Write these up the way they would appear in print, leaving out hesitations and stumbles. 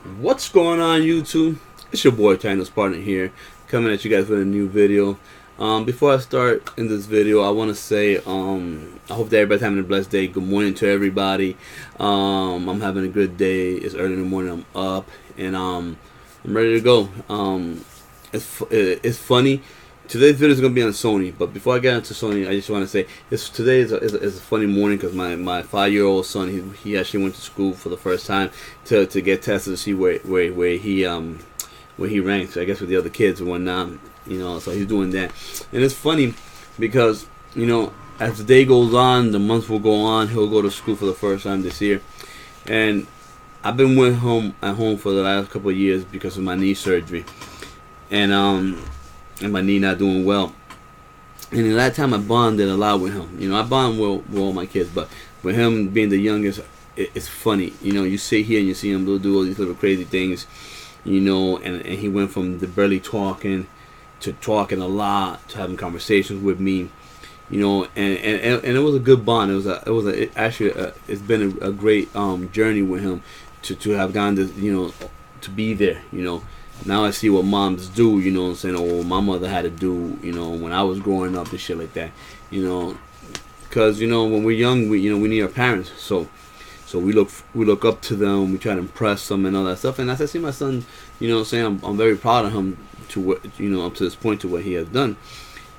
What's going on, YouTube? It's your boy Thanos Partner here, coming at you guys with a new video. Before I start in this video, I want to say I hope that everybody's having a blessed day. Good morning to everybody. I'm having a good day. It's early in the morning. I'm up and I'm ready to go. It's funny. Today's video is gonna be on Sony, but before I get into Sony, I just want to say today is a funny morning because my 5-year-old son he actually went to school for the first time to get tested to see where he ranks, I guess, with the other kids and whatnot. So he's doing that, and it's funny because as the day goes on, the months will go on. He'll go to school for the first time this year, and I've been at home for the last couple of years because of my knee surgery, and my knee not doing well. And in that time, I bonded a lot with him. I bond with all my kids, but with him being the youngest, it's funny. You sit here and you see him do all these little crazy things. And he went from the barely talking to talking a lot, to having conversations with me. And it was a good bond. It's been a great journey with him to have gone to be there. Now I see what moms do, what I'm saying, or what my mother had to do, when I was growing up and shit like that, because when we're young, we need our parents, so we look up to them, we try to impress them and all that stuff. And as I see my son, I'm very proud of him to what up to this point, to what he has done,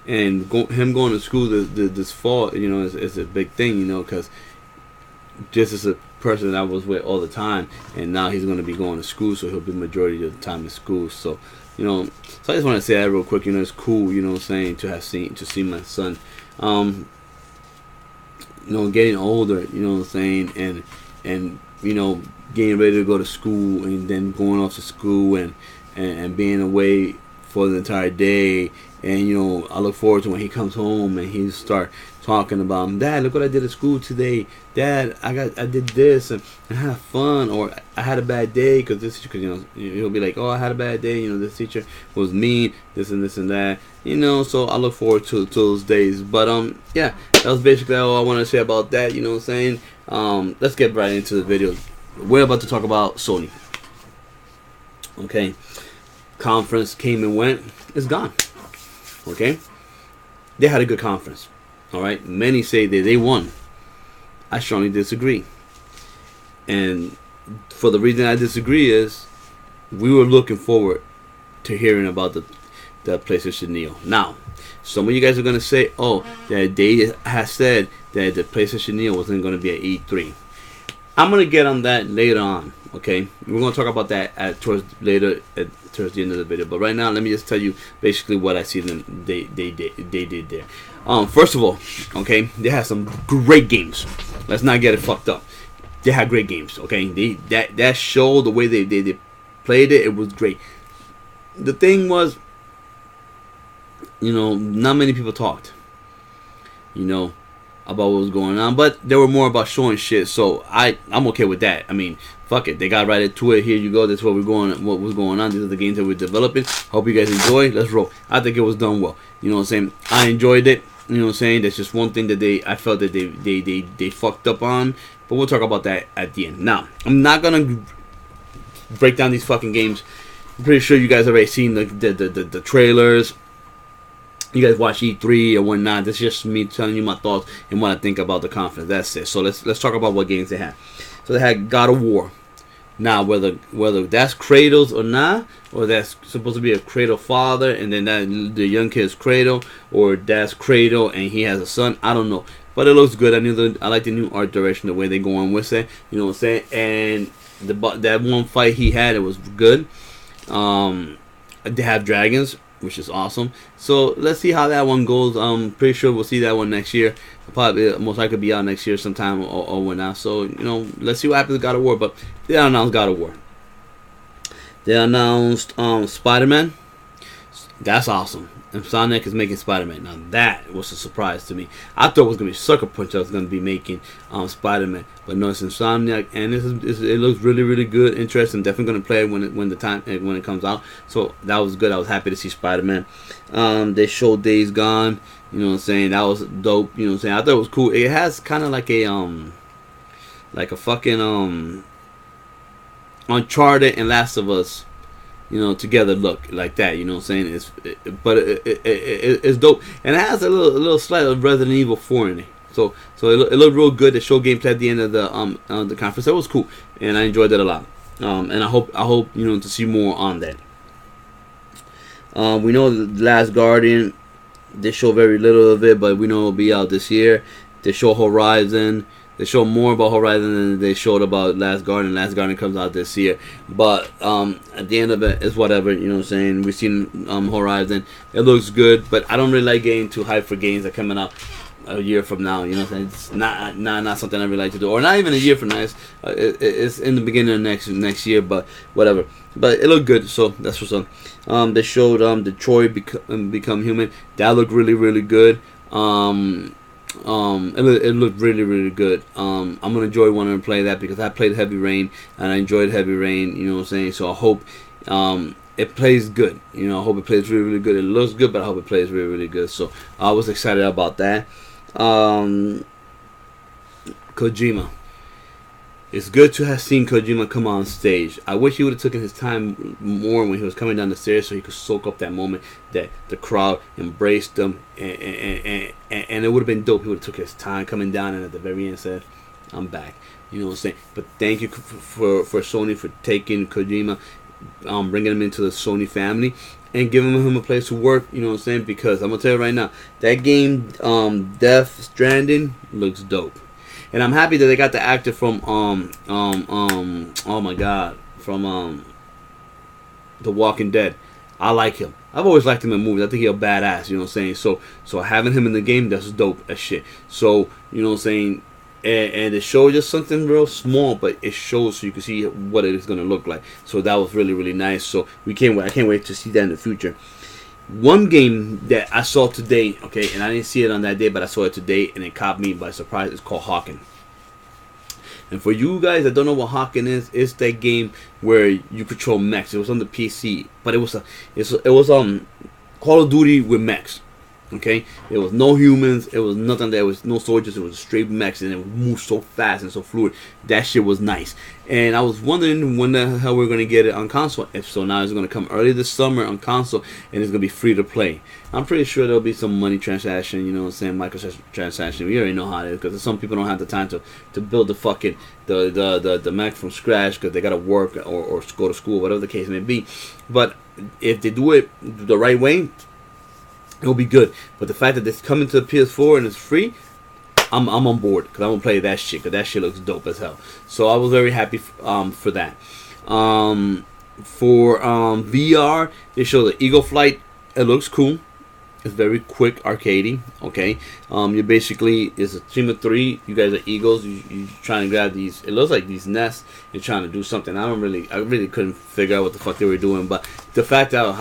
and him going to school this fall, is a big thing, because this is a person that I was with all the time, and now he's going to be going to school, so he'll be majority of the time in school. So so I just want to say that real quick. It's cool, to see my son getting older, and getting ready to go to school, and then going off to school, and being away for the entire day. And I look forward to when he comes home and he start talking about, Dad, look what I did at school today. Dad, I did this and I had fun, or I had a bad day because this teacher, he'll be like, oh, I had a bad day. This teacher was mean, this and that. So I look forward to those days. But yeah, that was basically all I want to say about that. Let's get right into the video. We're about to talk about Sony. Okay, conference came and went. It's gone. Okay, they had a good conference. All right, many say that they won. I strongly disagree, and for the reason I disagree is we were looking forward to hearing about the PlayStation Neo. Now, some of you guys are gonna say, "Oh, that they has said that the PlayStation Neo wasn't gonna be at E3." I'm gonna get on that later on. Okay, we're gonna talk about that towards the end of the video. But right now, let me just tell you basically what I see them they did there. First of all, okay, they had some great games. Let's not get it fucked up. They had great games. Okay, that show, the way they played it, it was great. The thing was, not many people talked. About what was going on, but they were more about showing shit. So I'm okay with that. I mean, fuck it, they got right into it. Here you go. That's what what was going on. These are the games that we're developing. Hope you guys enjoy. Let's roll. I think it was done well. I enjoyed it. That's just one thing that I felt that they fucked up on. But we'll talk about that at the end. Now, I'm not gonna break down these fucking games. I'm pretty sure you guys already seen the trailers. You guys watch E3 or whatnot. That's just me telling you my thoughts and what I think about the conference. That's it. So let's talk about what games they had. So they had God of War. Now, whether that's Kratos or not, or that's supposed to be a Kratos father, and then the young kid's Kratos, or that's Kratos and he has a son, I don't know. But it looks good. I like the new art direction, the way they're going with it. You know what I'm saying? And that one fight he had, it was good. They have dragons, which is awesome. So let's see how that one goes. I'm pretty sure we'll see that one next year. Probably most likely be out next year sometime or whatnot. So let's see what happens with God of War. But they announced God of War. They announced Spider-Man. That's awesome. And Sonic is making Spider-Man. Now that was a surprise to me. I thought it was gonna be Sucker Punch that was gonna be making Spider-Man, but no, it's Insomniac, and it looks really, really good, interesting. Definitely gonna play it when it comes out. So that was good. I was happy to see Spider-Man. They showed Days Gone. That was dope. I thought it was cool. It has kind of like a fucking Uncharted and Last of Us, together look like that. You know what I'm saying? It's dope, and it has a little slight of Resident Evil 4 in it. So it looked real good. They showed gameplay at the end of the conference. That was cool, and I enjoyed that a lot. And I hope to see more on that. We know the Last Guardian. They show very little of it, but we know it'll be out this year. They show Horizon. They show more about Horizon than they showed about Last Guardian. Last Guardian comes out this year. But at the end of it, it's whatever, you know what I'm saying? We've seen Horizon. It looks good, but I don't really like getting too hyped for games that are coming out a year from now, you know what I'm saying? It's not something I really like to do. Or not even a year from now. It's in the beginning of next year, but whatever. But it looked good, so that's what's up. They showed Detroit Become Human. That looked really, really good. It looked really, really good. I'm gonna enjoy wanting to play that because I played Heavy Rain and I enjoyed Heavy Rain. You know what I'm saying? So I hope it plays good. I hope it plays really, really good. It looks good, but I hope it plays really, really good. So I was excited about that. Kojima. It's good to have seen Kojima come on stage. I wish he would have taken his time more when he was coming down the stairs so he could soak up that moment that the crowd embraced him. And it would have been dope. He would have took his time coming down and at the very end said, I'm back. You know what I'm saying? But thank you for Sony for taking Kojima, bringing him into the Sony family and giving him a place to work. You know what I'm saying? Because I'm going to tell you right now, that game, Death Stranding, looks dope. And I'm happy that they got the actor from oh my god, from The Walking Dead. I like him. I've always liked him in movies. I think he's a badass, you know what I'm saying? So having him in the game, that's dope as shit. So, you know what I'm saying? And it shows just something real small, but it shows so you can see what it is going to look like. So that was really, really nice. So I can't wait to see that in the future. One game that I saw today, okay, and I didn't see it on that day, but I saw it today, and it caught me by surprise. It's called Hawken. And for you guys that don't know what Hawken is, it's that game where you control mechs. It was on the PC, but it was Call of Duty with mechs. Okay, there was no humans, it was nothing. There was no soldiers. It was straight mechs, and it moved so fast and so fluid. That shit was nice. And I was wondering when the hell we're gonna get it on console. If so, now it's gonna come early this summer on console, and it's gonna be free to play. I'm pretty sure there'll be some money transaction. You know what I'm saying? Microtransaction. We already know how it is because some people don't have the time to build the fucking the mech from scratch because they gotta work or go to school, whatever the case may be. But if they do it the right way, it'll be good. But the fact that it's coming to the PS4 and it's free, I'm on board because I'm gonna play that shit because that shit looks dope as hell. So I was very happy for that. For VR, they show the Eagle Flight. It looks cool. It's very quick, arcadey. Okay, you basically it's a team of 3. You guys are eagles. You trying to grab these. It looks like these nests. You're trying to do something. I really couldn't figure out what the fuck they were doing. But the fact that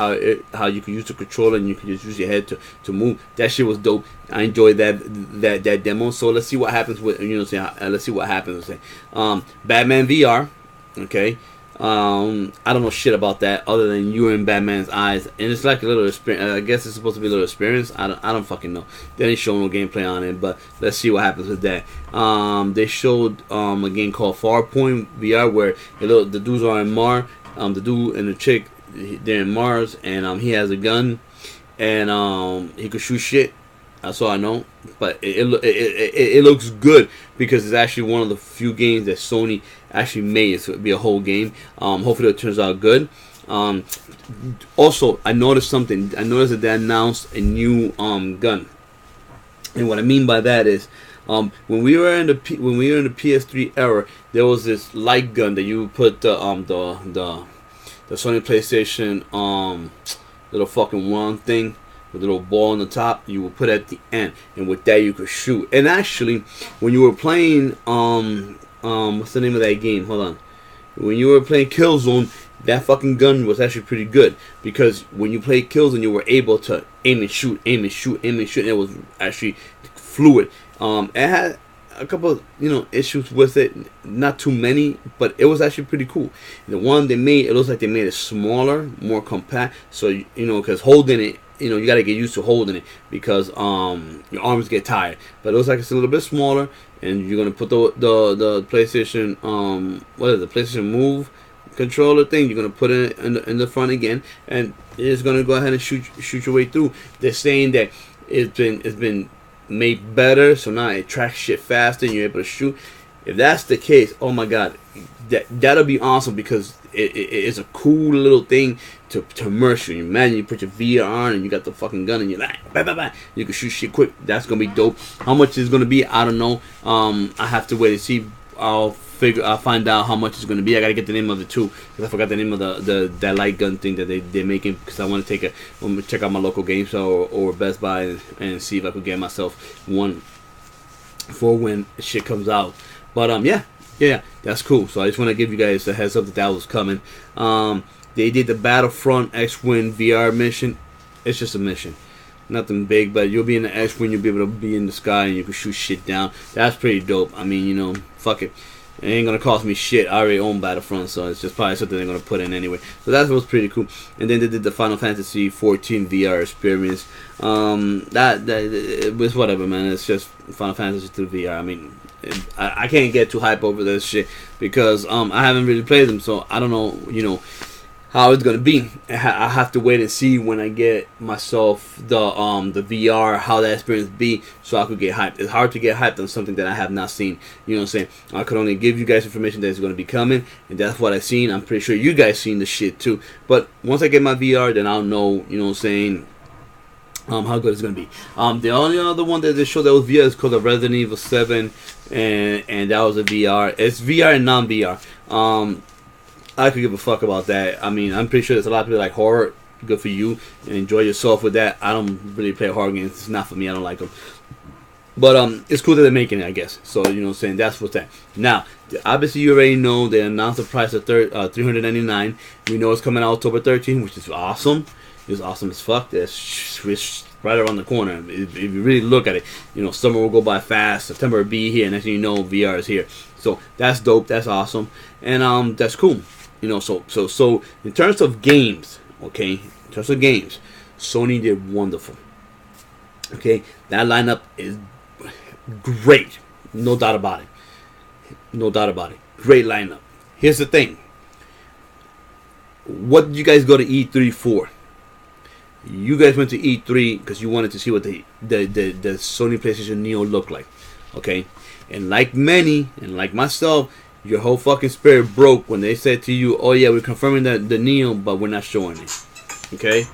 how you can use the controller and you can just use your head to move. That shit was dope. I enjoyed that demo. So let's see what happens with let's see what happens. Batman VR. Okay. I don't know shit about that other than you in Batman's eyes, and it's like a little experience. I guess it's supposed to be a little experience. I don't fucking know. They didn't show no gameplay on it, but let's see what happens with that. They showed a game called Farpoint VR where the dudes are in Mars. The dude and the chick, they're in Mars, and he has a gun, and he could shoot shit. That's all I know, but it looks good because it's actually one of the few games that Sony actually made. So it'll be a whole game. Hopefully it turns out good. Also, I noticed something. I noticed that they announced a new gun, and what I mean by that is when we were in the PS3 era, there was this light gun that you put the Sony PlayStation little fucking wand thing with a little ball on the top, you will put at the end, and with that you could shoot. And actually, when you were playing what's the name of that game? Hold on. When you were playing Killzone, that fucking gun was actually pretty good because when you played Killzone, you were able to aim and shoot, and it was actually fluid. It had a couple of, issues with it, not too many, but it was actually pretty cool. The one they made, it looks like they made it smaller, more compact, so because holding it, you got to get used to holding it because your arms get tired. But it looks like it's a little bit smaller, and you're gonna put the PlayStation PlayStation Move controller thing. You're gonna put it in the front again, and it's gonna go ahead and shoot your way through. They're saying that it's been made better, so now it tracks shit faster and you're able to shoot. If that's the case, oh my god, that'll be awesome, because it's a cool little thing to immerse you. Imagine you put your VR on and you got the fucking gun and you're like, bah, bah, bah. You can shoot shit quick. That's gonna be dope. How much it's gonna be, I don't know. I have to wait and see. I'll find out how much it's gonna be. I gotta get the name of it too, because I forgot the name of that light gun thing that they're making. Because I want to check out my local game store or Best Buy and see if I could get myself one for when shit comes out. But yeah, that's cool. So I just want to give you guys a heads up that was coming. They did the Battlefront X-Wing VR mission. It's just a mission, nothing big, but you'll be in the X-Wing. You'll be able to be in the sky and you can shoot shit down. That's pretty dope. I mean, fuck it. It ain't gonna cost me shit. I already own Battlefront, so it's just probably something they're gonna put in anyway. So that was pretty cool. And then they did the Final Fantasy 14 VR experience. That it was whatever, man. It's just Final Fantasy through VR. I mean, I can't get too hype over this shit, because I haven't really played them, so I don't know, how it's gonna be. I have to wait and see when I get myself the VR, how that experience be, so I could get hyped. It's hard to get hyped on something that I have not seen. You know what I'm saying? I could only give you guys information that is gonna be coming, and that's what I've seen. I'm pretty sure you guys seen the shit too. But once I get my VR, then I'll know. You know what I'm saying? How good it's gonna be. The only other one that they showed that was VR is called the Resident Evil 7, and that was a VR. It's VR and non-VR. I could give a fuck about that. I mean, I'm pretty sure there's a lot of people like horror. Good for you, and enjoy yourself with that. I don't really play horror games. It's not for me. I don't like them. But it's cool that they're making it, I guess. So you know what I'm saying, that's what's that. Now, obviously you already know they announced the price of $399. We know it's coming out October 13th, which is awesome. It's awesome as fuck. That's right around the corner. If you really look at it, summer will go by fast. September will be here, and next thing you know, VR is here. So that's dope. That's awesome, and that's cool. So in terms of games, okay, in terms of games, Sony did wonderful. Okay, that lineup is great, no doubt about it. No doubt about it. Great lineup. Here's the thing. What did you guys go to E3 for? You guys went to E3 because you wanted to see what the Sony PlayStation Neo looked like, okay? And like many, and like myself, your whole fucking spirit broke when they said to you, "Oh yeah, we're confirming the Neo, but we're not showing it." Okay?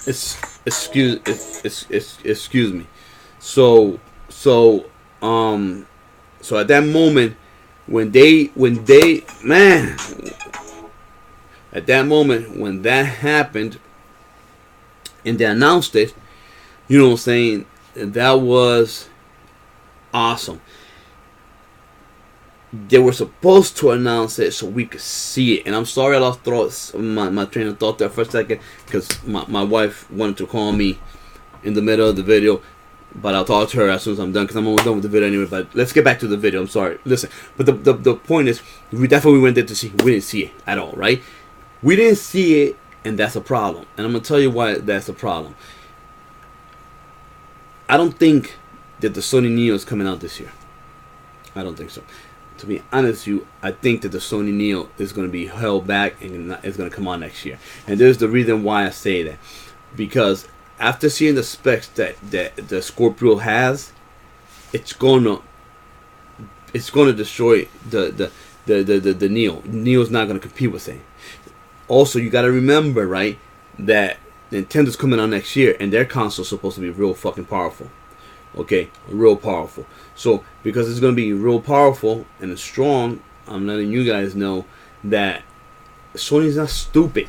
Excuse me. So at that moment, when that happened, and they announced it, you know what I'm saying, that was awesome. They were supposed to announce it so we could see it, and I'm sorry I lost my train of thought there for a second, because my wife wanted to call me in the middle of the video, but I'll talk to her as soon as I'm done, because I'm almost done with the video anyway. But let's get back to the video. I'm sorry. Listen, but the point is, that's what we went there to see. We didn't see it at all, right? We didn't see it, and that's a problem. And I'm gonna tell you why that's a problem. I don't think that the Sony Neo is coming out this year. I don't think so. To be honest with you, I think that the Sony Neo is going to be held back and it's going to come out next year. And there's the reason why I say that. Because after seeing the specs that the Scorpio has, it's going to destroy the Neo. Neo's not going to compete with it. Also, you got to remember, right, that Nintendo's coming out next year and their console's supposed to be real fucking powerful. Okay, real powerful. So, because it's going to be real powerful and it's strong, I'm letting you guys know that Sony's not stupid.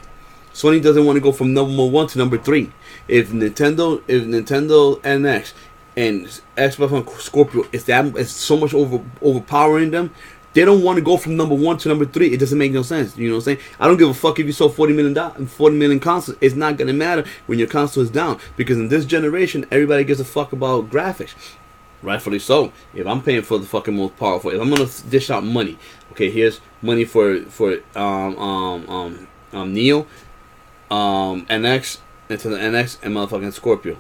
Sony doesn't want to go from number 1 to number 3. If Nintendo NX and Xbox One Scorpio is so much overpowering them, they don't want to go from number 1 to number 3. It doesn't make no sense. You know what I'm saying? I don't give a fuck if you sold 40 million consoles. It's not gonna matter when your console is down, because in this generation, everybody gives a fuck about graphics. Rightfully so. If I'm paying for the fucking most powerful, if I'm gonna dish out money, okay, here's money for Neo, NX, into the NX, and motherfucking Scorpio,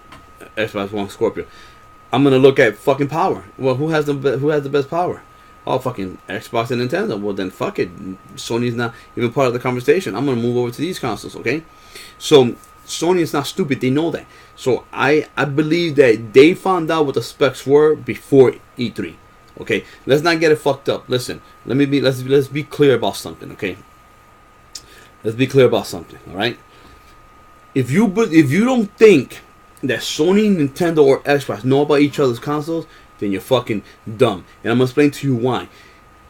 Xbox One Scorpio. I'm gonna look at fucking power. Well, who has the best power? oh, fucking Xbox and Nintendo. Well, then fuck it. Sony's not even part of the conversation. I'm gonna move over to these consoles, okay? So Sony is not stupid. They know that. So I believe that they found out what the specs were before E3. Okay, let's not get it fucked up. Listen, let's be clear about something. Okay, let's be clear about something. All right. If you don't think that Sony, Nintendo, or Xbox know about each other's consoles, then you're fucking dumb. And I'm gonna explain to you why.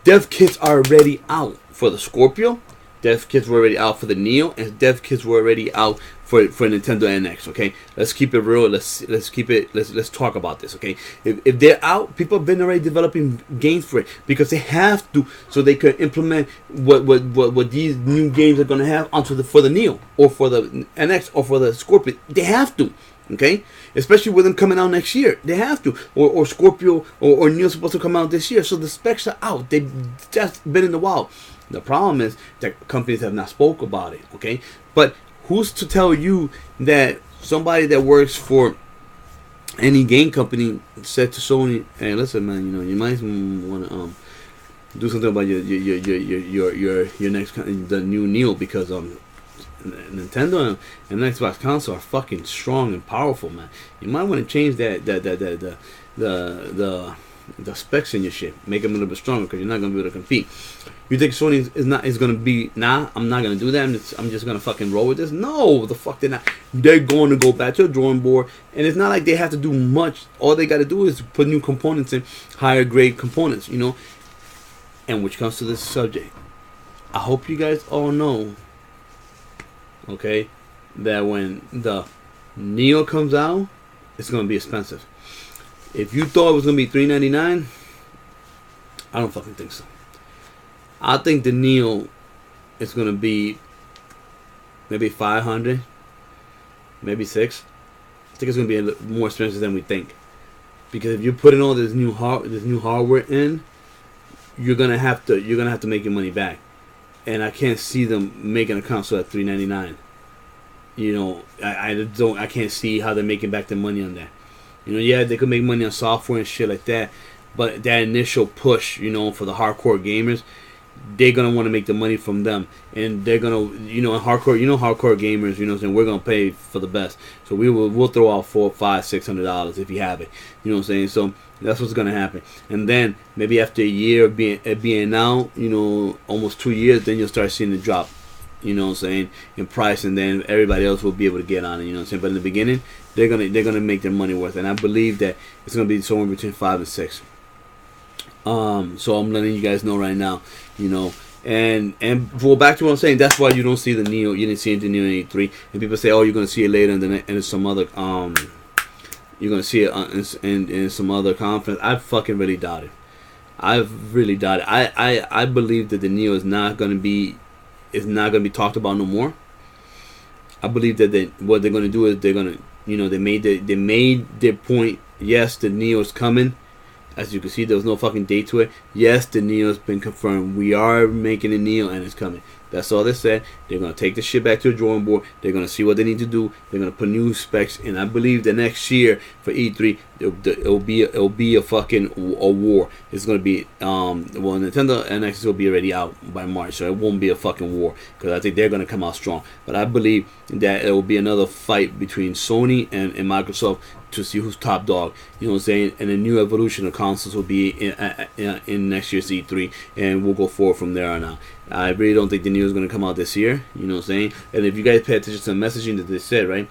Dev kits are already out for the Scorpio. Dev kits were already out for the Neo, and dev kits were already out for Nintendo NX. Okay, let's keep it real. Let's talk about this. Okay, if they're out, people have been already developing games for it because they have to, so they could implement what these new games are gonna have onto for the Neo or for the NX or for the Scorpio. They have to. Okay, especially with them coming out next year, they have to. Or Scorpio or Neo supposed to come out this year, so the specs are out. They've just been in the wild. The problem is that companies have not spoke about it, okay? But who's to tell you that somebody that works for any game company said to Sony, "Hey, listen, man, you know, you might want to do something about your next the new Neo because Nintendo and Xbox console are fucking strong and powerful, man. You might want to change the specs in your shit, make them a little bit stronger because you're not gonna be able to compete." You think Sony is gonna be, nah, I'm not gonna do that. I'm just gonna fucking roll with this. No, the fuck they're not. They're going to go back to the drawing board, and it's not like they have to do much. All they got to do is put new components in, higher grade components, you know. And which comes to this subject, I hope you guys all know, okay, that when the Neo comes out, it's gonna be expensive. If you thought it was gonna be $399, I don't fucking think so. I think the Neo is gonna be maybe 500, maybe 6. I think it's gonna be a little more expensive than we think, because if you're putting all this new hardware in, you're gonna have to make your money back, and I can't see them making a console at $399. You know, I can't see how they're making back their money on that. You know, yeah, they could make money on software and shit like that, but that initial push, you know, for the hardcore gamers, they're gonna want to make the money from them, and they're gonna, you know, hardcore gamers, you know, saying we're gonna pay for the best, so we'll throw out $400, $500, $600 if you have it, you know what I'm saying? So that's what's gonna happen, and then maybe after a year of being out, you know, almost 2 years, then you'll start seeing the drop, you know what I'm saying, in price, and then everybody else will be able to get on it, you know what I'm saying? But in the beginning, they're gonna make their money worth, and I believe that it's gonna be somewhere between 5 and 6. So I'm letting you guys know right now, you know, and well, back to what I'm saying. That's why you don't see the Neo. You didn't see the Neo in 83, and people say, oh, you're gonna see it later, and then in some other you're gonna see it in some other conference. I fucking really doubt it. I've really doubt it. I believe that the Neo is not gonna be talked about no more. I believe that what they're gonna do is they're gonna, you know, they made their point. Yes, the Neo is coming. As you can see, there was no fucking date to it. Yes, the Neo's been confirmed. We are making a Neo, and it's coming. That's all they said. They're going to take the shit back to the drawing board. They're going to see what they need to do. They're going to put new specs. And I believe the next year for E3, it'll be a fucking a war. It's going to be, Nintendo NX will be already out by March. So it won't be a fucking war, because I think they're going to come out strong. But I believe that it will be another fight between Sony and Microsoft to see who's top dog. You know what I'm saying? And a new evolution of consoles will be in next year's E3. And we'll go forward from there on out. I really don't think the Neo is going to come out this year. You know what I'm saying? And if you guys pay attention to the messaging that they said, right?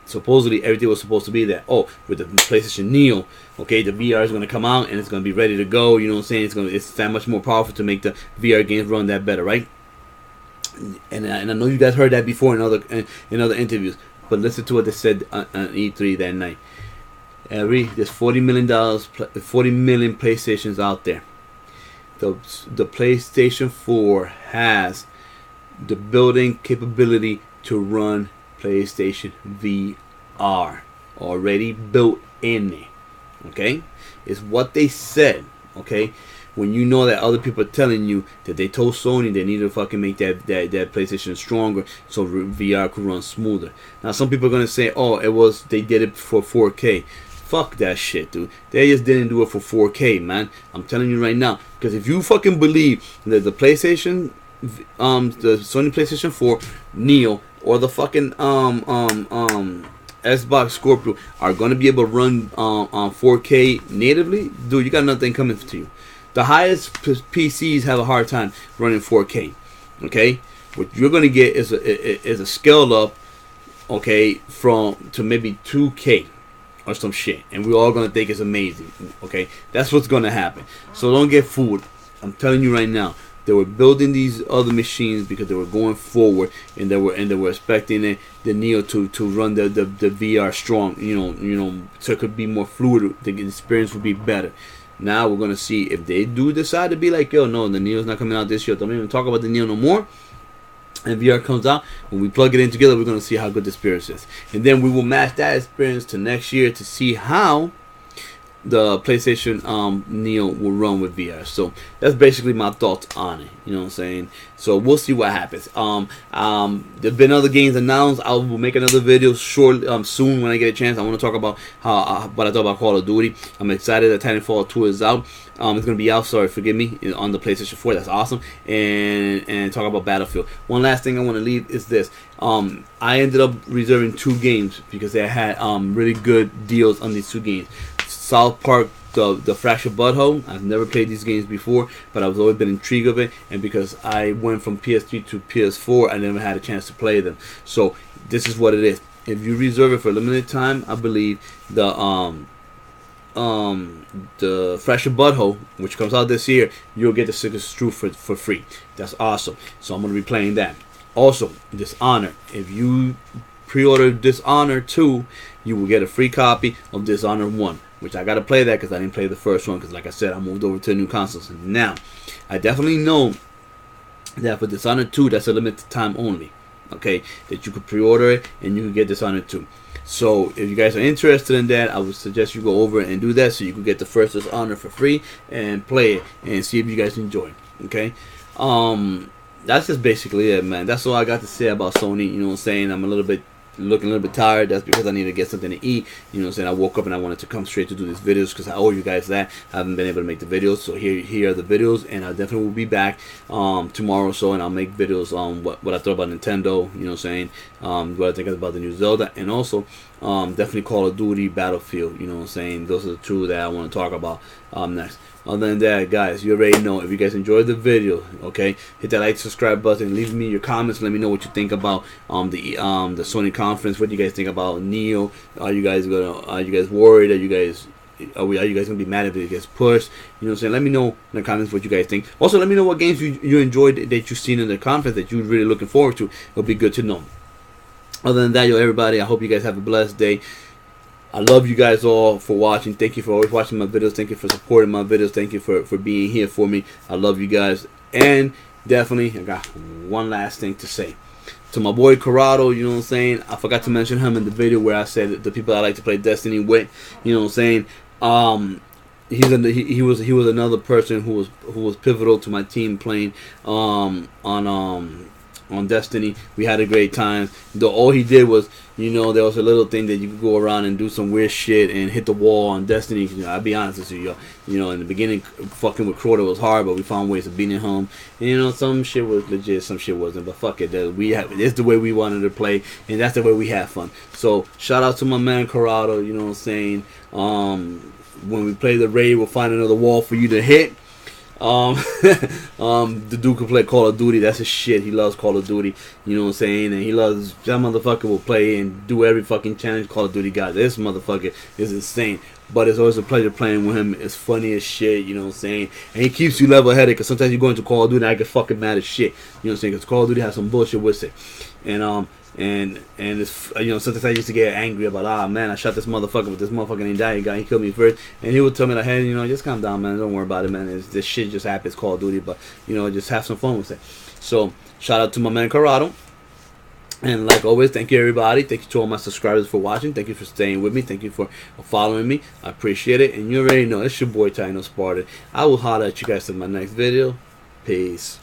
Supposedly everything was supposed to be that, oh, with the PlayStation Neo, okay, the VR is going to come out and it's going to be ready to go. You know what I'm saying? It's that much more powerful to make the VR games run that better, right? And I know you guys heard that before in other interviews, but listen to what they said on E3 that night. There's $40 million PlayStations out there. The PlayStation 4 has the built-in capability to run PlayStation VR already built in there. Okay, it's what they said. Okay, when you know that other people are telling you that they told Sony they need to fucking make that PlayStation stronger so VR could run smoother. Now some people are gonna say, oh, they did it for 4K. Fuck that shit, dude. They just didn't do it for 4K, man. I'm telling you right now. Because if you fucking believe that the PlayStation, the Sony PlayStation 4 Neo or the fucking Xbox Scorpio are gonna be able to run on 4K natively, dude, you got nothing coming to you. The highest PCs have a hard time running 4K. Okay, what you're gonna get is a scale up, okay, from to maybe 2K or some shit, and we're all gonna think it's amazing. Okay, that's what's gonna happen. So don't get fooled. I'm telling you right now. They were building these other machines because they were going forward, and they were expecting the Neo to run the VR strong, you know, so it could be more fluid. The experience would be better. Now we're gonna see if they do decide to be like, yo, no, the Neo's not coming out this year. Don't even talk about the Neo no more. And VR comes out, when we plug it in together, we're gonna see how good the experience is, and then we will match that experience to next year to see how the PlayStation Neo will run with VR. So that's basically my thoughts on it. You know what I'm saying? So we'll see what happens. There've been other games announced. I will make another video shortly, soon when I get a chance. I want to talk about what I thought about Call of Duty. I'm excited that Titanfall 2 is out. It's gonna be out. Sorry, forgive me, on the PlayStation 4. That's awesome. And talk about Battlefield. One last thing I want to leave is this. I ended up reserving 2 games because they had really good deals on these 2 games. South Park, the Fractured Butthole. I've never played these games before, but I've always been intrigued of it. And because I went from PS3 to PS4, I never had a chance to play them. So this is what it is. If you reserve it for a limited time, I believe the Fractured Butthole, which comes out this year, you'll get the Sickest Truth for free. That's awesome. So I'm gonna be playing that. Also, Dishonored. If you pre-order Dishonored 2, you will get a free copy of Dishonored 1. Which I gotta play that because I didn't play the first one, because like I said, I moved over to the new consoles. And now, I definitely know that for Dishonored 2, that's a limited time only. Okay, that you could pre-order it and you can get Dishonored 2. So if you guys are interested in that, I would suggest you go over and do that so you can get the first Dishonored for free and play it and see if you guys enjoy it. Okay, that's just basically it, man. That's all I got to say about Sony. You know what I'm saying? I'm looking a little bit tired. That's because I need to get something to eat. You know what I'm saying? I woke up and I wanted to come straight to do these videos because I owe you guys that. I haven't been able to make the videos. So here are the videos, and I definitely will be back tomorrow or so, and I'll make videos on what I thought about Nintendo, you know what I'm saying? What I think about the new Zelda, and also definitely Call of Duty, Battlefield, you know what I'm saying? Those are the 2 that I want to talk about next. Other than that, guys, you already know. If you guys enjoyed the video, okay, hit that like, subscribe button. Leave me your comments. Let me know what you think about the Sony conference. What do you guys think about Neo? Are you guys worried? Are you guys gonna be mad if it gets pushed? You know what I'm saying? Let me know in the comments what you guys think. Also, let me know what games you enjoyed that you've seen in the conference that you're really looking forward to. It'll be good to know. Other than that, yo, everybody, I hope you guys have a blessed day. I love you guys all for watching. Thank you for always watching my videos. Thank you for supporting my videos. Thank you for being here for me. I love you guys. And definitely, I got one last thing to say. To my boy Corrado, you know what I'm saying? I forgot to mention him in the video where I said the people I like to play Destiny with. You know what I'm saying? He was another person who was pivotal to my team playing on Destiny. We had a great time. Though all he did was, you know, there was a little thing that you could go around and do some weird shit and hit the wall on Destiny. You know, I'll be honest with you, you know, in the beginning, fucking with Crota was hard, but we found ways of beating him. And, you know, some shit was legit, some shit wasn't. But fuck it, it's the way we wanted to play, and that's the way we have fun. So shout out to my man Corrado. You know what I'm saying? When we play the raid, we'll find another wall for you to hit. The dude can play Call of Duty. That's his shit. He loves Call of Duty. You know what I'm saying? And he loves, that motherfucker will play and do every fucking challenge Call of Duty got. This motherfucker is insane. But it's always a pleasure playing with him. It's funny as shit, you know what I'm saying? And he keeps you level-headed, because sometimes you go into Call of Duty and I get fucking mad as shit. You know what I'm saying? Because Call of Duty has some bullshit with it. And it's, you know, sometimes I used to get angry about, man, I shot this motherfucker, but this motherfucker ain't die. He killed me first. And he would tell me, like, hey, you know, just calm down, man. Don't worry about it, man. This shit just happens, Call of Duty. But, you know, just have some fun with it. So, shout out to my man Corrado. And like always, thank you everybody. Thank you to all my subscribers for watching. Thank you for staying with me. Thank you for following me. I appreciate it. And you already know, it's your boy Tino Spartan. I will holler at you guys in my next video. Peace.